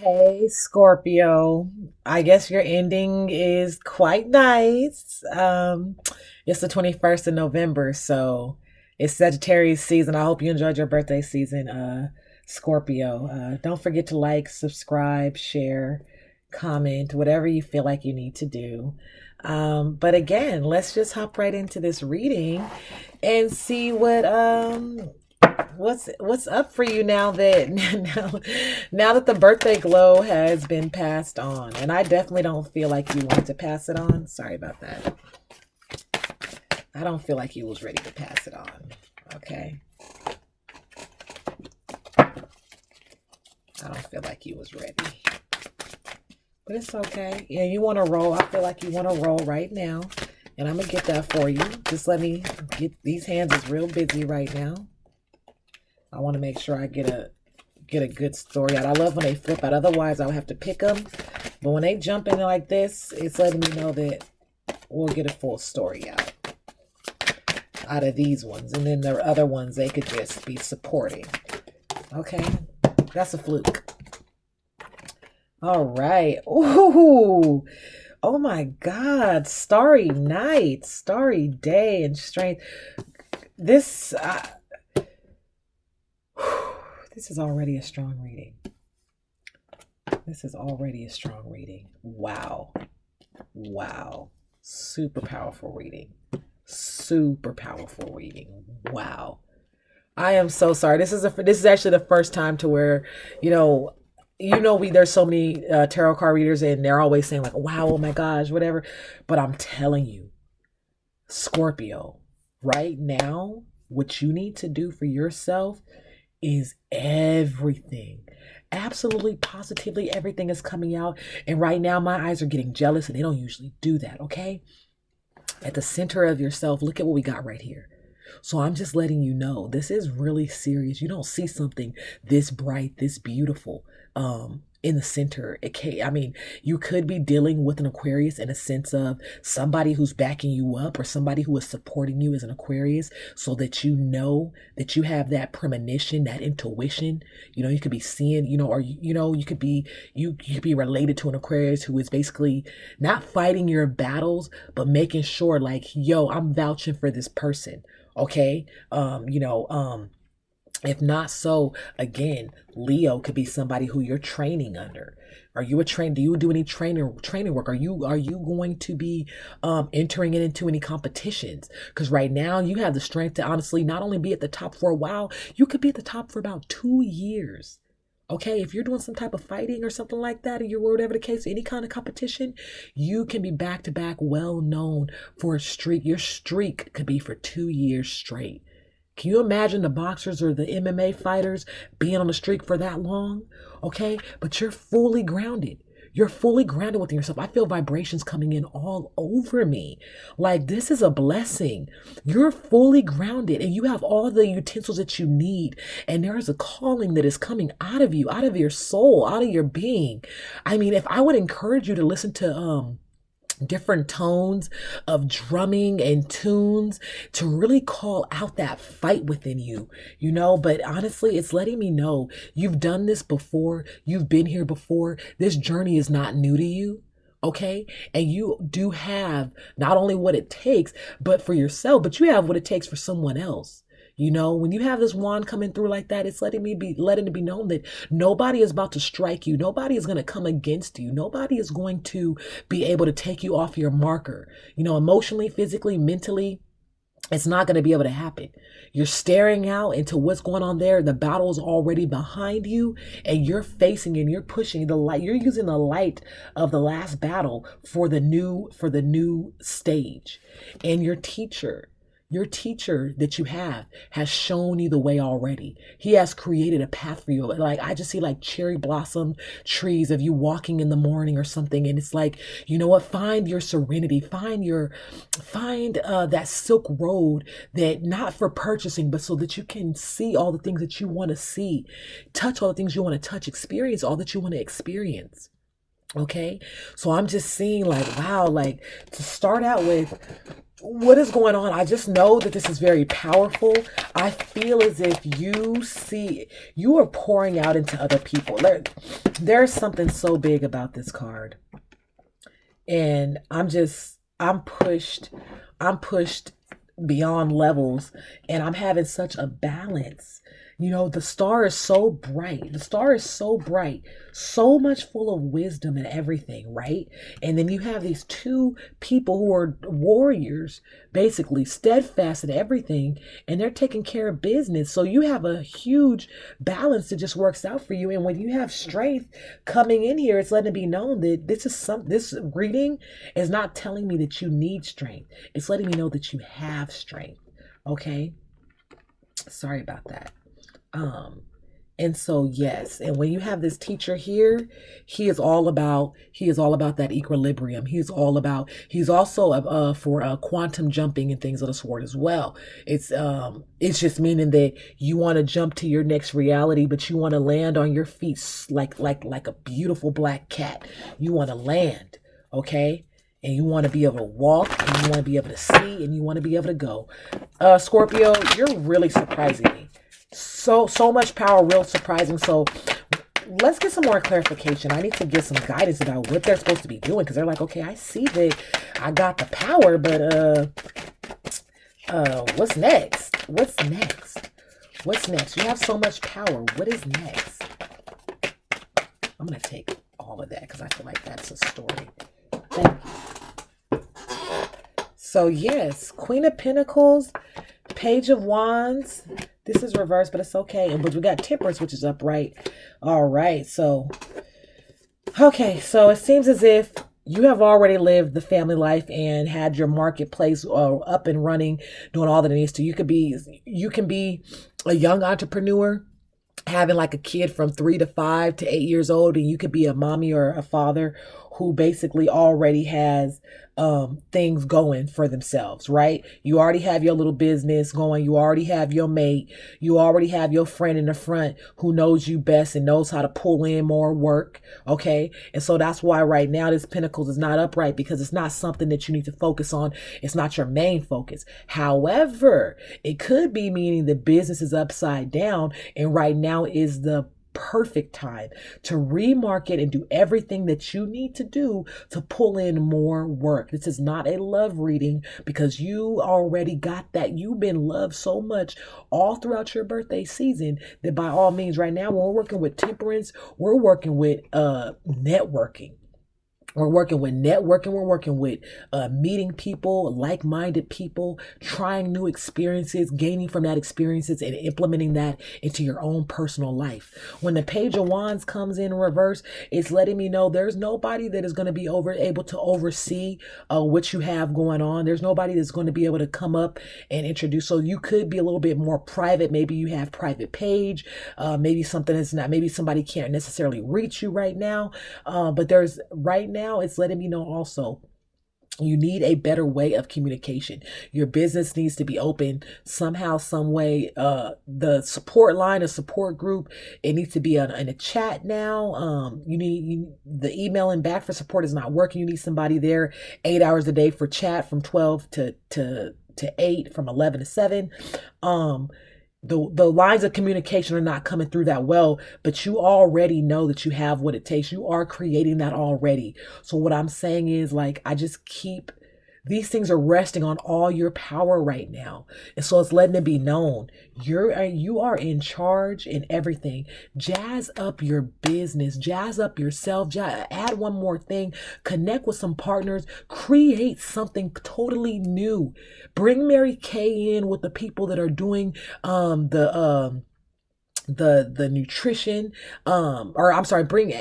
Hey, Scorpio. I guess your ending is quite nice. It's the 21st of November, so it's Sagittarius season. I hope you enjoyed your birthday season, Scorpio. Don't forget to like, subscribe, share, comment, whatever you feel like you need to do. But again, let's just hop right into this reading and see what's up for you now that now that the birthday glow has been passed on. And I definitely don't feel like you wanted to pass it on. Sorry about that. I don't feel like you was ready to pass it on. Okay. I don't feel like you was ready. But it's okay. Yeah, you want to roll. I feel like you want to roll right now. And I'm going to get that for you. Just let me get, these hands is real busy right now. I want to make sure I get a good story out. I love when they flip out. Otherwise, I'll have to pick them. But when they jump in like this, it's letting me know that we'll get a full story out of these ones. And then the other ones, they could just be supporting. Okay? That's a fluke. All right. Ooh. Oh my God. Starry night, starry day, and strength. This is already a strong reading. This is already a strong reading. Wow. Wow. Super powerful reading. Super powerful reading. Wow. I am so sorry. This is actually the first time to where, there's so many tarot card readers and they're always saying like, wow, oh my gosh, whatever. But I'm telling you, Scorpio, right now, what you need to do for yourself is everything. Absolutely, positively, everything is coming out. And right now, my eyes are getting jealous, and they don't usually do that, okay? At the center of yourself, look at what we got right here. So I'm just letting you know, this is really serious. You don't see something this bright, this beautiful, in the center. You could be dealing with an Aquarius in a sense of somebody who's backing you up or somebody who is supporting you as an Aquarius, so that you know that you have that premonition, that intuition. You could be seeing, or you could be related to an Aquarius who is basically not fighting your battles, but making sure like, yo, I'm vouching for this person. Okay. If not so, again, Leo could be somebody who you're training under. Are you a train? Do you do any training work? Are you going to be entering it into any competitions? Because right now you have the strength to honestly not only be at the top for a while, you could be at the top for about 2 years. Okay, if you're doing some type of fighting or something like that, or whatever the case, any kind of competition, you can be back to back, well known for a streak. Your streak could be for 2 years straight. Can you imagine the boxers or the MMA fighters being on the streak for that long? Okay, but you're fully grounded. You're fully grounded within yourself. I feel vibrations coming in all over me. Like, this is a blessing. You're fully grounded and you have all the utensils that you need. And there is a calling that is coming out of you, out of your soul, out of your being. I mean, if I would encourage you to listen to different tones of drumming and tunes to really call out that fight within you, but honestly, it's letting me know you've done this before. You've been here before. This journey is not new to you. Okay. And you do have not only what it takes, but for yourself, but you have what it takes for someone else. When you have this wand coming through like that, it's letting it be known that nobody is about to strike you. Nobody is going to come against you. Nobody is going to be able to take you off your marker. Emotionally, physically, mentally, it's not going to be able to happen. You're staring out into what's going on there. The battle is already behind you and you're facing and you're pushing the light. You're using the light of the last battle for the new stage. And your teacher that you have has shown you the way already. He has created a path for you. Like, I just see like cherry blossom trees of you walking in the morning or something. And it's like, you know what? Find your serenity, find that silk road, that not for purchasing, but so that you can see all the things that you want to see, touch all the things you want to touch, experience all that you want to experience. Okay. So I'm just seeing like, wow, like to start out with, what is going on? I just know that this is very powerful. I feel as if you are pouring out into other people. There's something so big about this card. And I'm pushed beyond levels, and I'm having such a balance. The star is so bright. The star is so bright, so much full of wisdom and everything, right? And then you have these two people who are warriors, basically steadfast in everything, and they're taking care of business. So you have a huge balance that just works out for you. And when you have strength coming in here, it's letting it be known that this reading is not telling me that you need strength. It's letting me know that you have strength. Okay? Sorry about that. Um, and so yes, and when you have this teacher here, he is all about that equilibrium. He's also for quantum jumping and things of the sort as well. It's just meaning that you want to jump to your next reality, but you want to land on your feet like a beautiful black cat. You want to land, okay? And you want to be able to walk, and you want to be able to see, and you want to be able to go. Scorpio, you're really surprising me. So much power, real surprising. So let's get some more clarification. I need to get some guidance about what they're supposed to be doing, because they're like, okay, I see that I got the power, but what's next? What's next? You have so much power. What is next? I'm gonna take all of that because I feel like that's a story. Thank you. So yes, Queen of Pentacles, Page of Wands. This is reversed, but it's okay. But we got Temperance, which is upright. All right. So, okay. So it seems as if you have already lived the family life and had your marketplace up and running, doing all that it needs to. You can be a young entrepreneur, having like a kid from 3 to 5 to 8 years old, and you could be a mommy or a father who basically already has things going for themselves, right? You already have your little business going. You already have your mate. You already have your friend in the front who knows you best and knows how to pull in more work. Okay. And so that's why right now this Pentacles is not upright, because it's not something that you need to focus on. It's not your main focus. However, it could be meaning the business is upside down, and right now is the perfect time to remarket and do everything that you need to do to pull in more work. This is not a love reading, because you already got that. You've been loved so much all throughout your birthday season that by all means right now, when we're working with Temperance, we're working with networking. We're working with networking. We're working with meeting people, like-minded people, trying new experiences, gaining from that experiences, and implementing that into your own personal life. When the Page of Wands comes in reverse, it's letting me know there's nobody that is going to be able to oversee what you have going on. There's nobody that's going to be able to come up and introduce. So you could be a little bit more private. Maybe you have private page. Maybe something that's not. Maybe somebody can't necessarily reach you right now. But there's right now, it's letting me know also you need a better way of communication. Your business needs to be open somehow, some way. The support line, a support group, it needs to be in a chat now. The emailing back for support is not working. You need somebody there 8 hours a day for chat, from 12 to 8, from 11 to 7. The lines of communication are not coming through that well, but you already know that you have what it takes. You are creating that already. So what I'm saying is, like, these things are resting on all your power right now. And so it's letting it be known you are in charge in everything. Jazz up your business, jazz up yourself, add one more thing, connect with some partners, create something totally new. Bring Mary Kay in with the people that are doing the nutrition, or I'm sorry, bring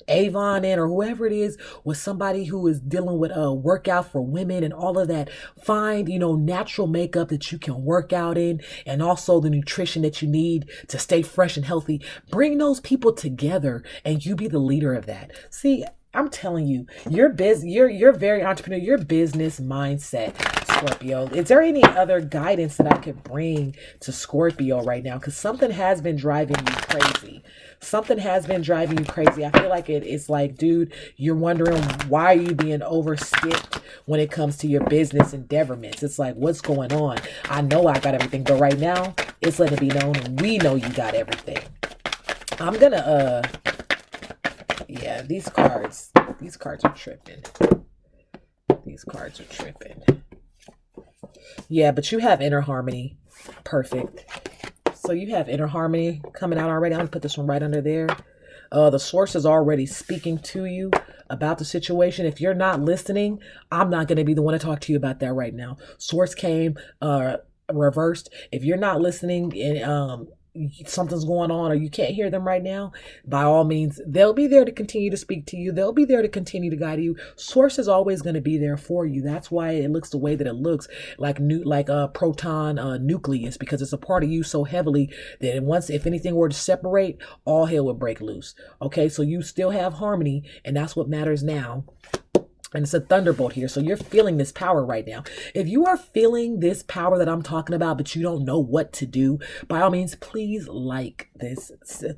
Avon in, or whoever it is, with somebody who is dealing with a workout for women and all of that. Find natural makeup that you can work out in, and also the nutrition that you need to stay fresh and healthy. Bring those people together, and you be the leader of that. See, I'm telling you, you're very entrepreneur, your business mindset, Scorpio. Is there any other guidance that I could bring to Scorpio right now? Because something has been driving you crazy. Something has been driving you crazy. I feel like it's like, dude, you're wondering why are you being overstepped when it comes to your business endeavorments. It's like, what's going on? I know I got everything, but right now it's letting it be known we know you got everything. I'm gonna yeah, these cards are tripping. These cards are tripping. Yeah, but you have inner harmony. Perfect. So you have inner harmony coming out already. I'm going to put this one right under there. The source is already speaking to you about the situation. If you're not listening, I'm not going to be the one to talk to you about that right now. Source came reversed. If you're not listening and something's going on or you can't hear them right now, by all means, they'll be there to continue to speak to you. They'll be there to continue to guide you. Source is always going to be there for you. That's why it looks the way that it looks, like a proton nucleus, because it's a part of you so heavily that once, if anything were to separate, all hell would break loose. Okay, so you still have harmony, and that's what matters now. And it's a thunderbolt here. So you're feeling this power right now. If you are feeling this power that I'm talking about, but you don't know what to do, by all means, please like this.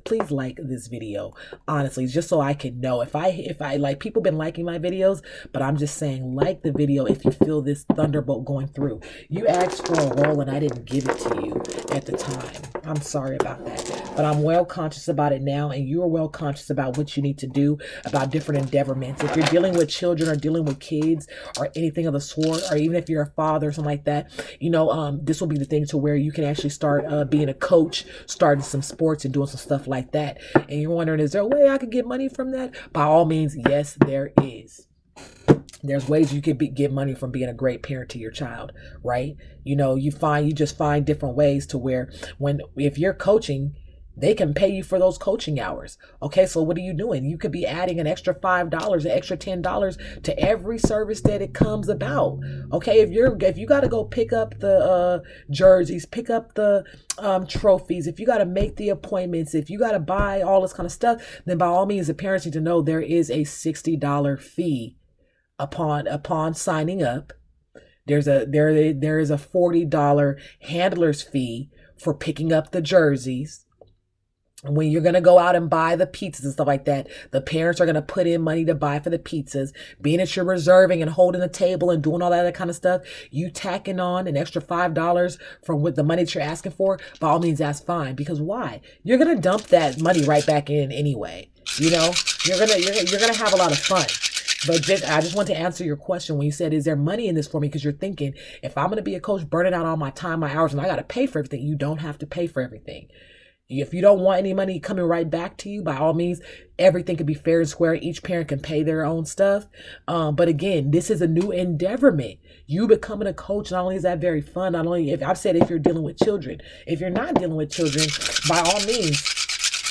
Please like this video. Honestly, just so I can know. If I like, people been liking my videos, but I'm just saying, like the video if you feel this thunderbolt going through. You asked for a role and I didn't give it to you at the time. I'm sorry about that. But I'm well conscious about it now, and you are well conscious about what you need to do about different endeavorments. If you're dealing with children or dealing with kids or anything of the sort, or even if you're a father or something like that, this will be the thing to where you can actually start being a coach, starting some sports and doing some stuff like that. And you're wondering, is there a way I could get money from that? By all means, yes, there is. There's ways you could get money from being a great parent to your child, right? You just find different ways to where if you're coaching, they can pay you for those coaching hours. Okay, so what are you doing? You could be adding an extra $5, an extra $10 to every service that it comes about. Okay, if you got to go pick up the jerseys, pick up the trophies, if you got to make the appointments, if you got to buy all this kind of stuff, then by all means, the parents need to know there is a $60 fee upon signing up. There is a $40 handler's fee for picking up the jerseys. When you're going to go out and buy the pizzas and stuff like that, the parents are going to put in money to buy for the pizzas. Being that you're reserving and holding the table and doing all that kind of stuff, you tacking on an extra $5 from what the money that you're asking for, by all means, that's fine. Because why? You're going to dump that money right back in anyway. You're going to have a lot of fun. But I just want to answer your question when you said, is there money in this for me? Because you're thinking, if I'm going to be a coach, burning out all my time, my hours, and I got to pay for everything. You don't have to pay for everything. If you don't want any money coming right back to you, by all means, everything can be fair and square. Each parent can pay their own stuff. But again, this is a new endeavorment. You becoming a coach, not only is that very fun, not only if I've said if you're dealing with children, if you're not dealing with children, by all means,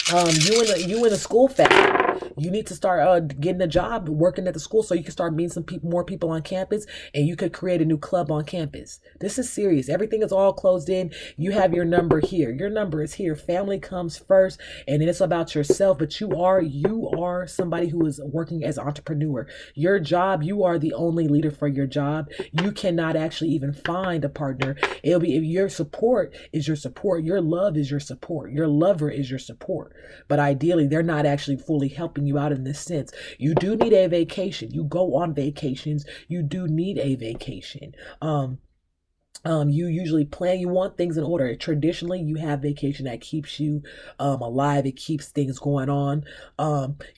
you in the school faculty. You need to start getting a job working at the school so you can start meeting more people on campus, and you could create a new club on campus. This is serious. Everything is all closed in. You have your number here. Your number is here. Family comes first, and then it's about yourself. But you are somebody who is working as an entrepreneur. Your job, you are the only leader for your job. You cannot actually even find a partner. It'll be if your support is your support. Your love is your support. Your lover is your support. But ideally, they're not actually fully helping you out in this sense. You do need a vacation. You go on vacations. You do need a vacation. You usually you want things in order. Traditionally, you have vacation that keeps you alive. It keeps things going on.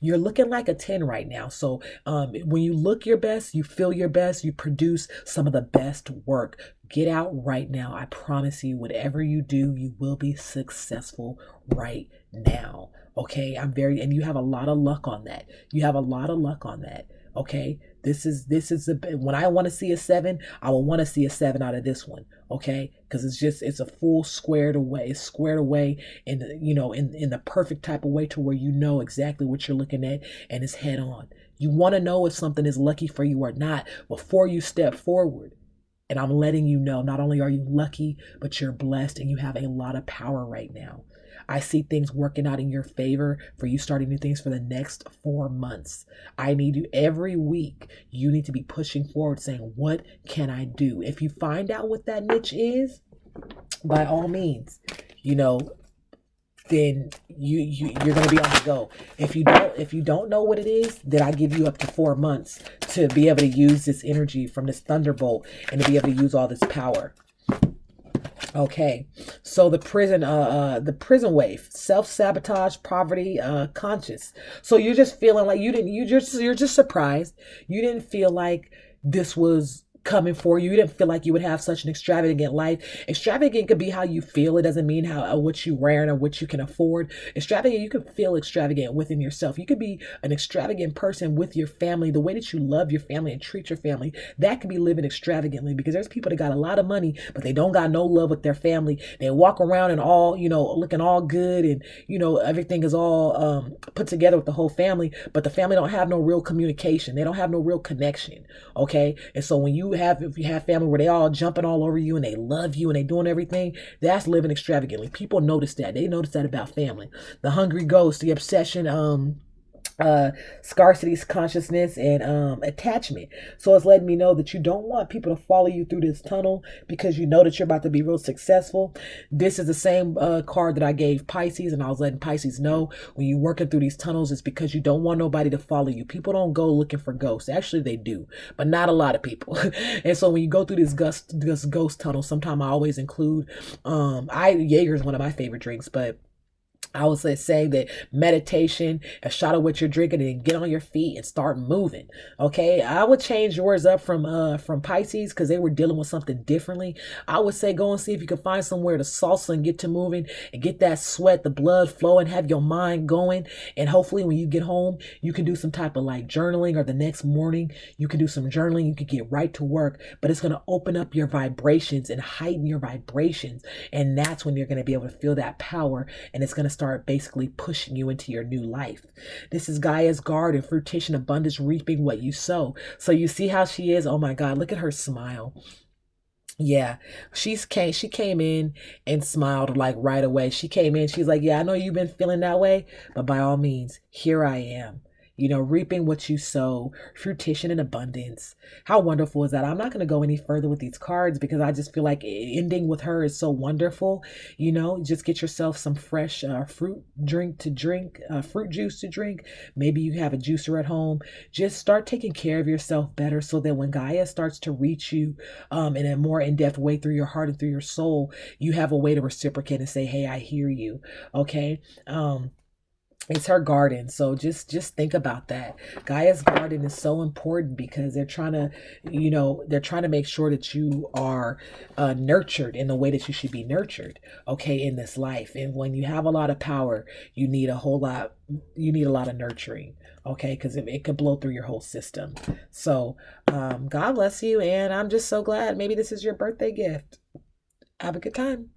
You're looking like a 10 right now. So when you look your best, you feel your best, you produce some of the best work. Get out right now. I promise you, whatever you do, you will be successful right now. Okay, and you have a lot of luck on that. You have a lot of luck on that. Okay, this is when I want to see a 7, I will want to see a 7 out of this one. Okay, because it's a full squared away. It's squared away in the perfect type of way to where you know exactly what you're looking at, and it's head on. You want to know if something is lucky for you or not before you step forward. And I'm letting you know, not only are you lucky, but you're blessed and you have a lot of power right now. I see things working out in your favor for you starting new things for the next 4 months. I need you every week. You need to be pushing forward saying, what can I do? If you find out what that niche is, by all means, you know, then you're going to be on the go. If you don't know what it is, then I give you up to 4 months to be able to use this energy from this thunderbolt and to be able to use all this power. Okay, so the prison wave, self-sabotage, poverty, conscious. So you're just feeling like you're just surprised. You didn't feel like this was coming for you. You didn't feel like you would have such an extravagant life. Extravagant could be how you feel. It doesn't mean how what you wear or what you can afford. Extravagant, you could feel extravagant within yourself. You could be an extravagant person with your family. The way that you love your family and treat your family, that could be living extravagantly, because there's people that got a lot of money, but they don't got no love with their family. They walk around and all, looking all good, and, everything is all put together with the whole family, but the family don't have no real communication. They don't have no real connection. Okay. And so if you have family where they all jumping all over you and they love you and they doing everything, that's living extravagantly. People notice that. They notice that about family. The hungry ghost, the obsession, scarcity consciousness, and attachment. So it's letting me know that you don't want people to follow you through this tunnel because you know that you're about to be real successful. This is the same card that I gave Pisces, and I was letting Pisces know when you're working through these tunnels, it's because you don't want nobody to follow you. People don't go looking for ghosts. Actually, they do, but not a lot of people. And so when you go through this ghost tunnel, sometimes I always include Jaeger is one of my favorite drinks, but I would say that meditation, a shot of what you're drinking, and then get on your feet and start moving. Okay, I would change yours up from Pisces because they were dealing with something differently. I would say go and see if you can find somewhere to salsa and get to moving and get that sweat, the blood flowing, have your mind going, and hopefully when you get home, you can do some type of like journaling, or the next morning you can do some journaling. You could get right to work, but it's going to open up your vibrations and heighten your vibrations, and that's when you're going to be able to feel that power, and it's going to start basically pushing you into your new life. This is Gaia's garden, fruition, abundance, reaping what you sow. So you see how she is. Oh my God, look at her smile. Yeah, she came in and smiled like right away. She came in, she's like, yeah, I know you've been feeling that way, but by all means, here I am. Reaping what you sow, fruition and abundance. How wonderful is that? I'm not going to go any further with these cards because I just feel like ending with her is so wonderful. Just get yourself some fresh fruit juice to drink. Maybe you have a juicer at home. Just start taking care of yourself better so that when Gaia starts to reach you in a more in-depth way through your heart and through your soul, you have a way to reciprocate and say, hey, I hear you. Okay. It's her garden. So just think about that. Gaia's garden is so important because they're trying to make sure that you are nurtured in the way that you should be nurtured, okay, in this life. And when you have a lot of power, you need a lot of nurturing, okay, because it could blow through your whole system. So God bless you, and I'm just so glad. Maybe this is your birthday gift. Have a good time.